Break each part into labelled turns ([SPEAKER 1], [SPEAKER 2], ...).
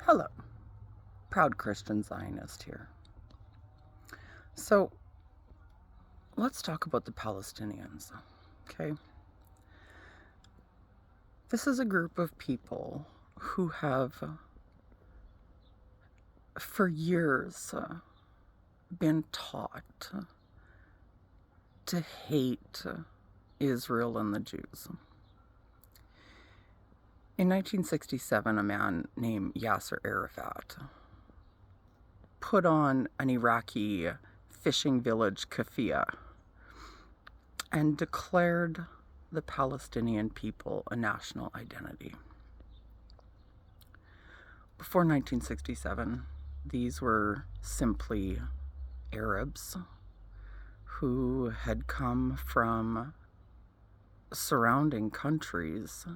[SPEAKER 1] Hello, proud Christian Zionist here. So let's talk about the Palestinians, okay? This is a group of people who have for years been taught to hate Israel and the Jews. In 1967, a man named Yasser Arafat put on an Iraqi fishing village kafia and declared the Palestinian people a national identity. Before 1967, these were simply Arabs who had come from surrounding countries,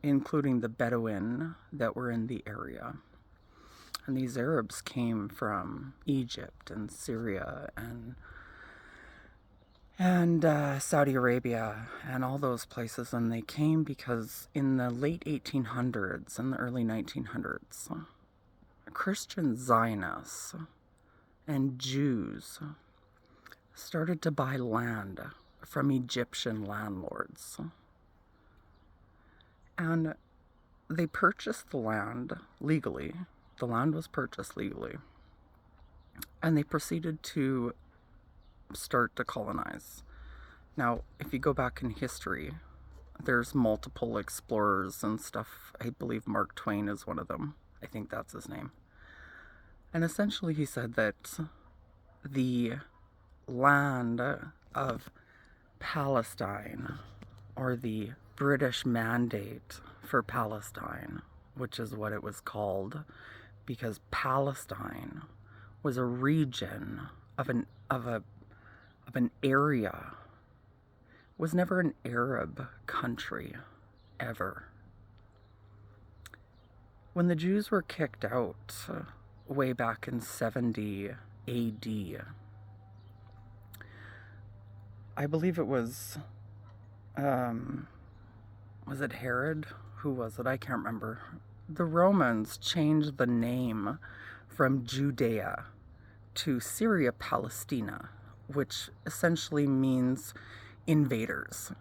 [SPEAKER 1] including the Bedouin that were in the area. And these Arabs came from Egypt and Syria and Saudi Arabia and all those places. And they came because in the late 1800s and the early 1900s, Christian Zionists and Jews started to buy land from Egyptian landlords. And they purchased the land legally. The land was purchased legally. And they proceeded to start to colonize. Now, if you go back in history, there's multiple explorers and stuff. I believe Mark Twain is one of them. I think that's his name. And essentially he said that the land of Palestine, or the British Mandate for Palestine, which is what it was called, because Palestine was a region of an area, was never an Arab country, ever. When the Jews were kicked out way back in 70 AD, I believe it was it Herod? Who was it? I can't remember. The Romans changed the name from Judea to Syria Palestina, which essentially means invaders.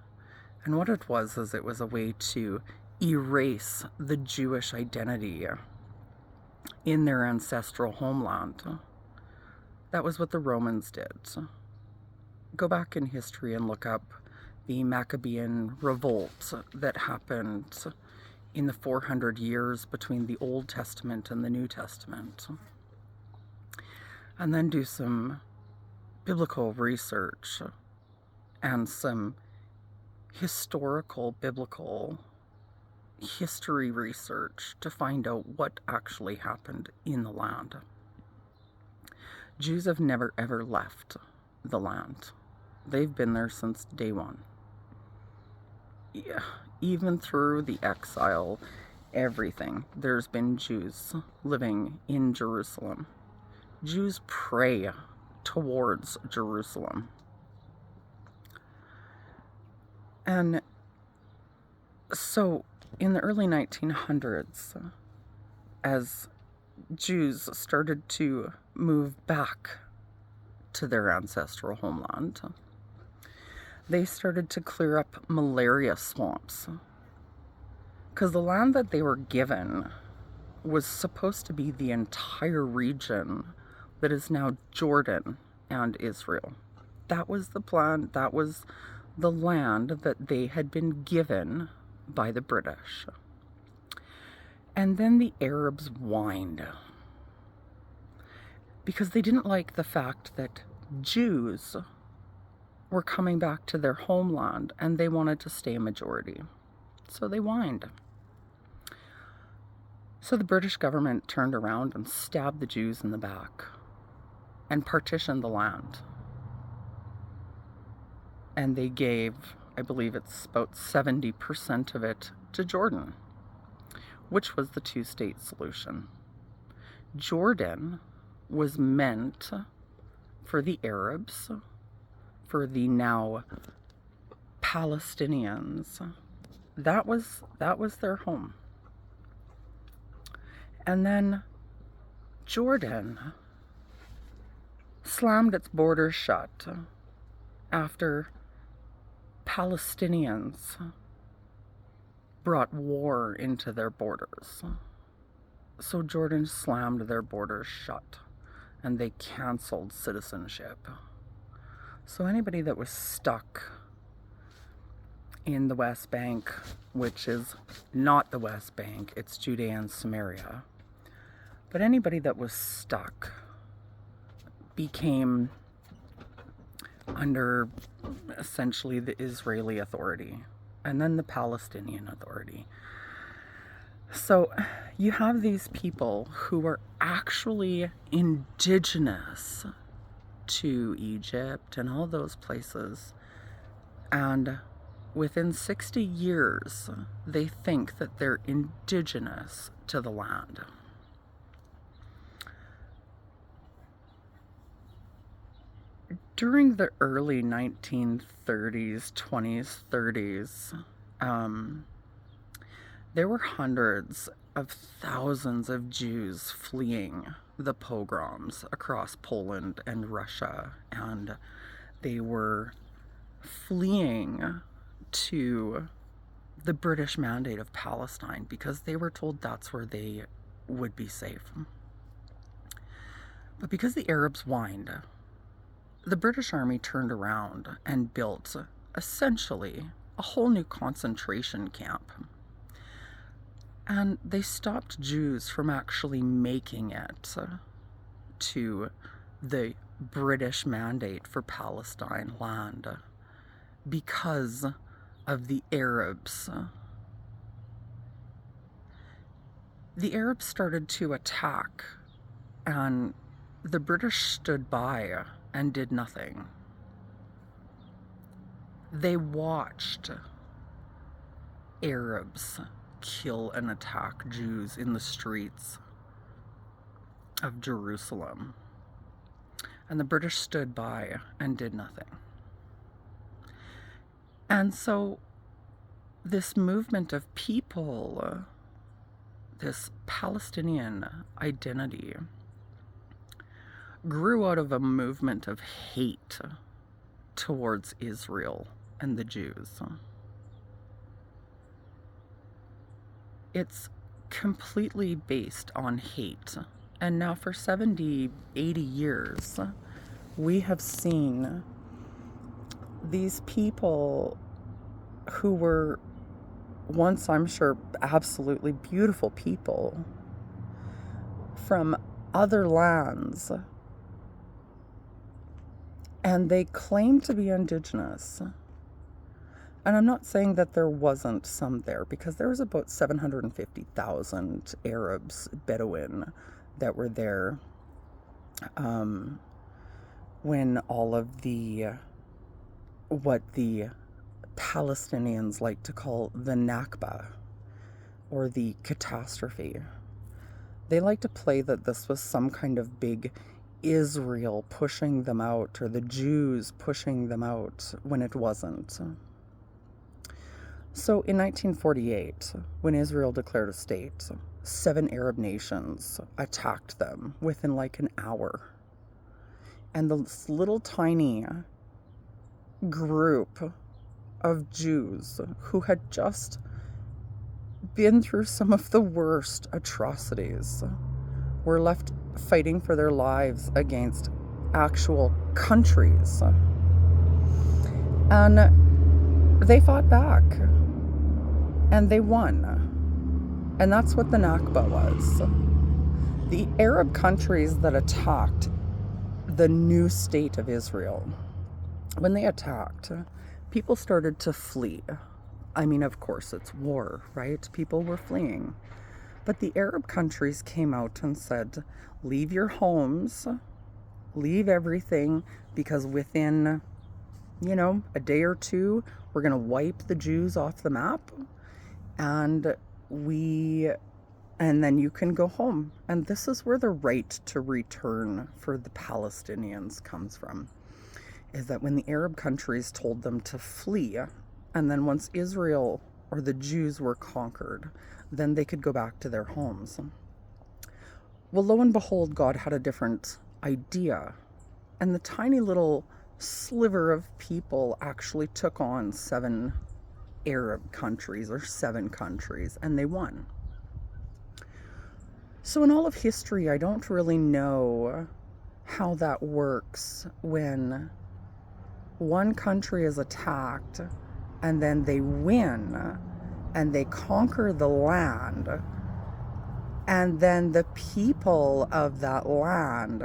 [SPEAKER 1] And what it was is it was a way to erase the Jewish identity in their ancestral homeland. That was what the Romans did. Go back in history and look up the Maccabean revolt that happened in the 400 years between the Old Testament and the New Testament. And then do some biblical research and some historical biblical history research to find out what actually happened in the land. Jews have never ever left the land. They've been there since day one. Yeah, even through the exile, everything, there's been Jews living in Jerusalem. Jews pray towards Jerusalem. And so in the early 1900s, as Jews started to move back to their ancestral homeland, they started to clear up malaria swamps, because the land that they were given was supposed to be the entire region that is now Jordan and Israel. That was the plan. That was the land that they had been given by the British. And then the Arabs whined because they didn't like the fact that Jews were coming back to their homeland and they wanted to stay a majority. So they whined. So the British government turned around and stabbed the Jews in the back and partitioned the land. And they gave, I believe it's about 70% of it to Jordan, which was the two-state solution. Jordan was meant for the Arabs, for the now Palestinians. That was their home. And then Jordan slammed its borders shut after Palestinians brought war into their borders. So Jordan slammed their borders shut and they canceled citizenship. So anybody that was stuck in the West Bank, which is not the West Bank, it's Judea and Samaria, but anybody that was stuck became under essentially the Israeli Authority and then the Palestinian Authority. So you have these people who are actually indigenous to Egypt and all those places, and within 60 years they think that they're indigenous to the land. During the early 1930s, 20s, 30s, there were hundreds of thousands of Jews fleeing the pogroms across Poland and Russia, and they were fleeing to the British Mandate of Palestine because they were told that's where they would be safe. But because the Arabs whined, the British Army turned around and built essentially a whole new concentration camp. And they stopped Jews from actually making it to the British Mandate for Palestine land because of the Arabs. The Arabs started to attack, and the British stood by and did nothing. They watched Arabs kill and attack Jews in the streets of Jerusalem, and the British stood by and did nothing. And so this movement of people, this Palestinian identity, grew out of a movement of hate towards Israel and the Jews. It's completely based on hate. And now for 70, 80 years, we have seen these people who were once, I'm sure, absolutely beautiful people from other lands, and they claim to be indigenous. And I'm not saying that there wasn't some there, because there was about 750,000 Arabs, Bedouin, that were there when all of what the Palestinians like to call the Nakba, or the catastrophe. They like to play that this was some kind of big Israel pushing them out, or the Jews pushing them out, when it wasn't. So in 1948, when Israel declared a state, 7 Arab nations attacked them within like an hour. And this little tiny group of Jews who had just been through some of the worst atrocities were left fighting for their lives against actual countries. And they fought back. And they won. And that's what the Nakba was. The Arab countries that attacked the new state of Israel, when they attacked, people started to flee. I mean, of course, it's war, right? People were fleeing. But the Arab countries came out and said, leave your homes, leave everything, because within, a day or two, we're going to wipe the Jews off the map. And then you can go home. And this is where the right to return for the Palestinians comes from, is that when the Arab countries told them to flee, and then once Israel or the Jews were conquered, then they could go back to their homes. Well, lo and behold, God had a different idea. And the tiny little sliver of people actually took on 7 Arab countries or 7 countries, and they won. So, in all of history, I don't really know how that works when one country is attacked and then they win and they conquer the land, and then the people of that land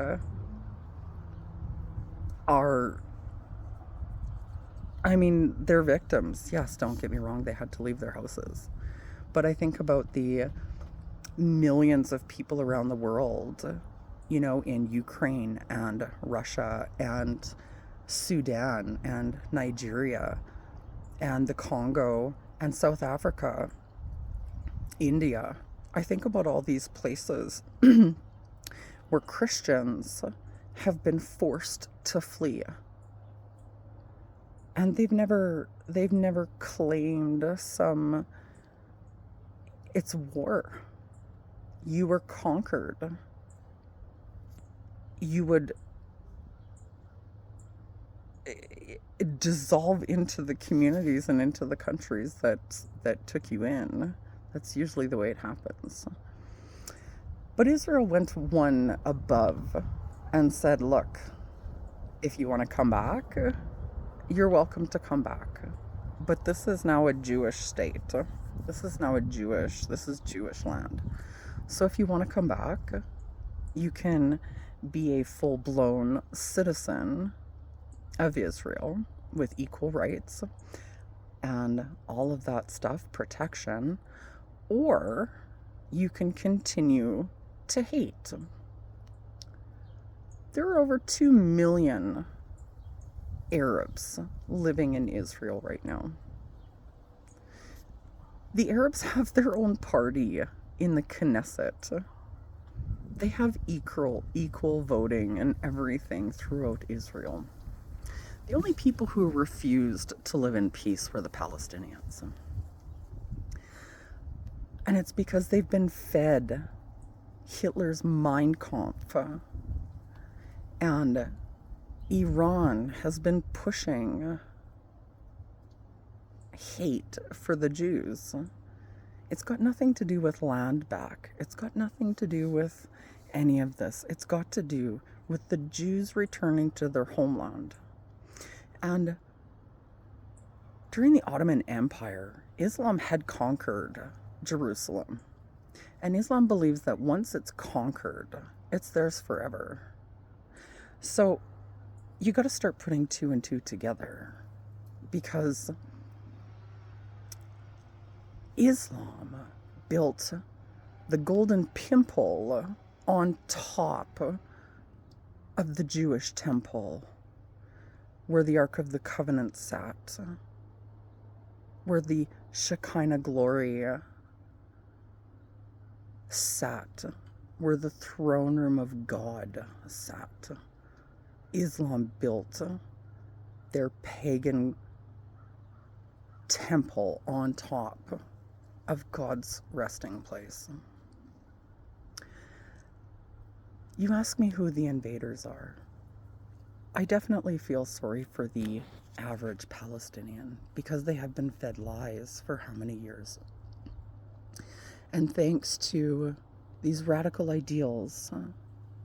[SPEAKER 1] are, I mean, they're victims. Yes, don't get me wrong, they had to leave their houses. But I think about the millions of people around the world, in Ukraine and Russia and Sudan and Nigeria and the Congo and South Africa, India. I think about all these places where Christians have been forced to flee. And they've never claimed some, it's war. You were conquered. You would dissolve into the communities and into the countries that took you in. That's usually the way it happens. But Israel went one above and said, look, if you want to come back, you're welcome to come back. But this is now a Jewish state. This is Jewish land. So if you want to come back, you can be a full-blown citizen of Israel with equal rights and all of that stuff, protection, or you can continue to hate. There are over 2 million Arabs living in Israel right now. The Arabs have their own party in the Knesset. They have equal voting and everything throughout Israel. The only people who refused to live in peace were the Palestinians. And it's because they've been fed Hitler's Mein Kampf. And Iran has been pushing hate for the Jews. It's got nothing to do with land back. It's got nothing to do with any of this. It's got to do with the Jews returning to their homeland. And during the Ottoman Empire, Islam had conquered Jerusalem. And Islam believes that once it's conquered, it's theirs forever. So you got to start putting 2 and 2 together, because Islam built the golden pimple on top of the Jewish temple, where the Ark of the Covenant sat, where the Shekinah glory sat, where the throne room of God sat. Islam built their pagan temple on top of God's resting place. You ask me who the invaders are. I definitely feel sorry for the average Palestinian, because they have been fed lies for how many years? And thanks to these radical ideals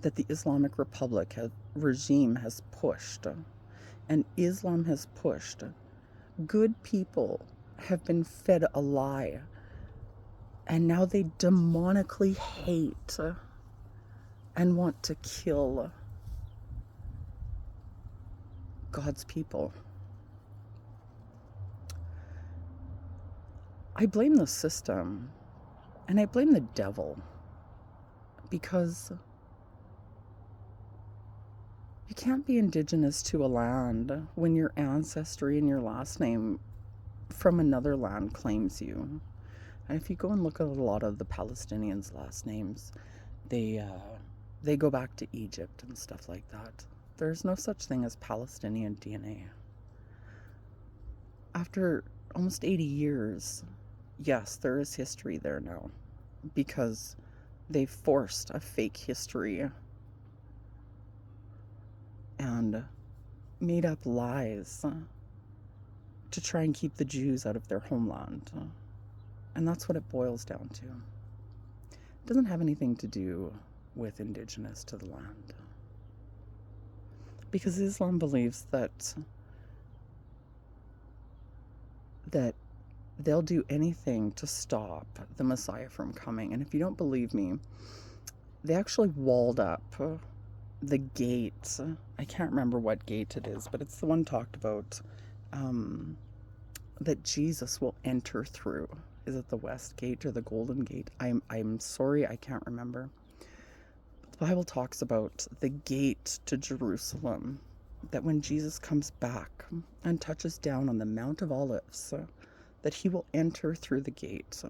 [SPEAKER 1] that the Islamic Republic regime has pushed, and Islam has pushed, good people have been fed a lie, and now they demonically hate and want to kill God's people. I blame the system, and I blame the devil, because you can't be indigenous to a land when your ancestry and your last name from another land claims you. And if you go and look at a lot of the Palestinians' last names, they go back to Egypt and stuff like that. There's no such thing as Palestinian DNA. After almost 80 years, yes, there is history there now, because They forced a fake history and made up lies to try and keep the Jews out of their homeland. And that's what it boils down to. It doesn't have anything to do with indigenous to the land. Because Islam believes that they'll do anything to stop the Messiah from coming. And if you don't believe me, they actually walled up the gate. I can't remember what gate it is, but it's the one talked about that Jesus will enter through. Is it the West Gate or the Golden Gate? I'm sorry, I can't remember. The Bible talks about the gate to Jerusalem, that when Jesus comes back and touches down on the Mount of Olives, that he will enter through the gate.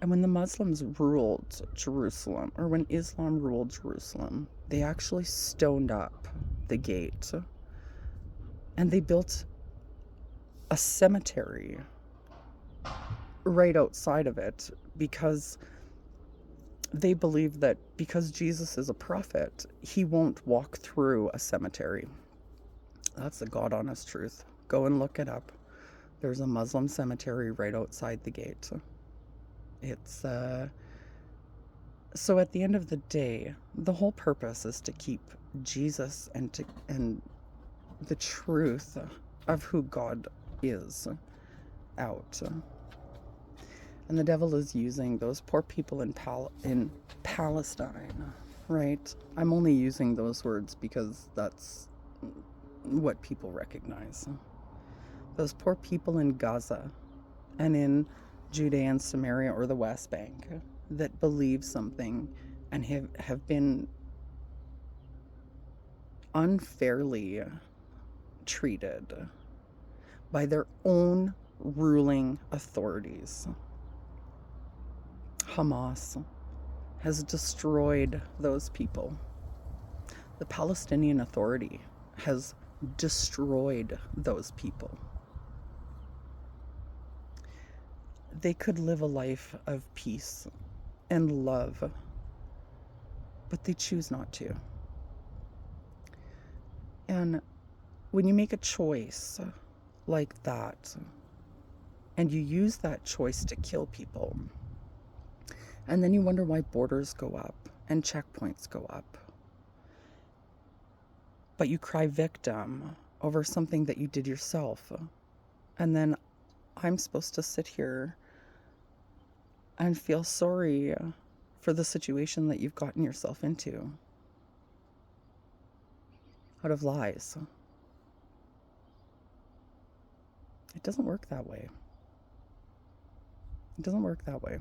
[SPEAKER 1] And when the Muslims ruled Jerusalem, or when Islam ruled Jerusalem, they actually stoned up the gate. And they built a cemetery right outside of it, because they believe that because Jesus is a prophet, he won't walk through a cemetery. That's the God honest truth. Go and look it up. There's a Muslim cemetery right outside the gate. It's so at the end of the day, the whole purpose is to keep Jesus and the truth of who God is out. And the devil is using those poor people in Palestine, right? I'm only using those words because that's what people recognize. Those poor people in Gaza and in Judea and Samaria, or the West Bank, that believe something and have been unfairly treated by their own ruling authorities. Hamas has destroyed those people. The Palestinian Authority has destroyed those people. They could live a life of peace and love, but they choose not to. And when you make a choice like that, and you use that choice to kill people, and then you wonder why borders go up and checkpoints go up, but you cry victim over something that you did yourself, and then I'm supposed to sit here and feel sorry for the situation that you've gotten yourself into out of lies. It doesn't work that way. It doesn't work that way.